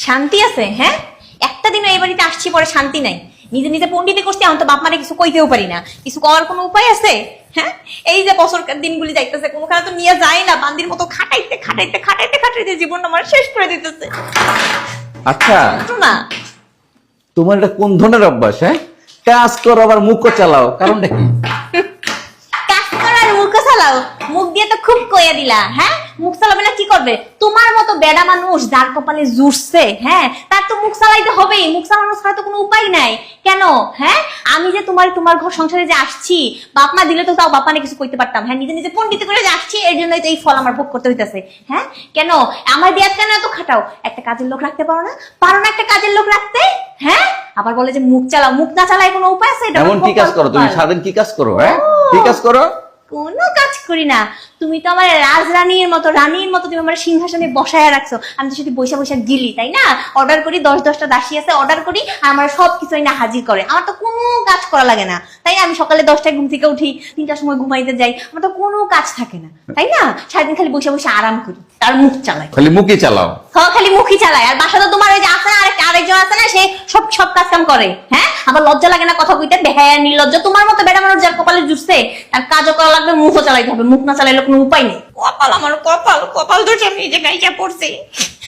শান্তি আছে? হ্যাঁ, একটা দিনও এই বাড়িতে আসছি পরে শান্তি নাই। নিজে নিজে পন্ডিতে করছি, এখন তো বাপ মারে কিছু কইতেও পারি না। কিছু করার কোনো উপায় আছে? হ্যাঁ, এই যে বছরকার দিনগুলি যাইতেছে, কোনোখানে তো নিয়ে যায় না, বান্দির মতো খাটাইতে খাটাইতে খাটাইতে খাটাইতে জীবনটা আমার শেষ করে দিতেছে। আচ্ছা, না তোমার এটা কোন ধরনের অভ্যাস? হ্যাঁ, কাজ করো আবার মুখও চালাও, কারণটা কি? কাজ করার মুখ চালাও, মুখ দিয়ে তো খুব কইয়া দিলা। হ্যাঁ, মুখ চালাবে না কি করবে? তোমার মতো বেড়া মানুষ যার কপালে জুড়ছে, হ্যাঁ, তার তো মুখ চালাইতে হবেই। মুখ চালানো ছাড়া তো কোনো উপায় নাই। কেন? হ্যাঁ, আমি যে তোমার ঘর সংসারে যে আসছি, বাপ মা দিলে তো তাও বাপ মানে কিছু কইতে পারতাম। হ্যাঁ, নিজে নিজে পন্ডিত করে যে আসছি, এর জন্যই তো এই ফল আমার ভোগ করতে হইতেছে। হ্যাঁ, কেন আমার দিয়ে কেন এত খাটাও? একটা কাজের লোক রাখতে পারো না? পারো না একটা কাজের লোক রাখতে? হ্যাঁ, আবার বলে যে মুখ চালাও। মুখ না চালায় কোনো উপায় আছে? এটা এমন কি কাজ করো তুমি? সারাদিন কি কাজ করো? হ্যাঁ, কি কাজ করো? কোনো কাজ করি না। তুমি তো আমার রাজরানীর মতো, রানীর মতো তুমি আমার সিংহাসনে বসায় রাখছো। আমি তো শুধু বৈশা বৈশা গিলি, তাই না? অর্ডার করি, 10-10টা দাসী আছে, অর্ডার করি আর আমার সবকিছু না হাজির করে। আমার তো কোনো কাজ করা লাগে না, তাই না? আমি সকালে 10টায় ঘুম থেকে উঠি, 3টার সময় ঘুমাইতে যাই, আমার তো কোনো কাজ থাকে না, তাই না? সারাদিন খালি বসে বসে আরাম করি আর মুখ চালাই। খালি মুখই চালাও? হ্যাঁ, খালি মুখই চালায়। আর বাসা তো তোমার ওই যে আছে না, আরেকজন আছে না, সে সব কাজ কাম করে। হ্যাঁ, আবার লজ্জা লাগে না কথা কইতে? বেহায়া নির্লজ্জ তোমার মতো বেড়া মানুষ যার কপালে জুড়ছে, তার কাজও করা লাগবে, মুখও চালাইতে হবে। মুখ না চালাইলে কোনো উপায় নেই। কপাল আমার, কপাল কপাল দোষে আমি এই জায়গায় পড়ছি।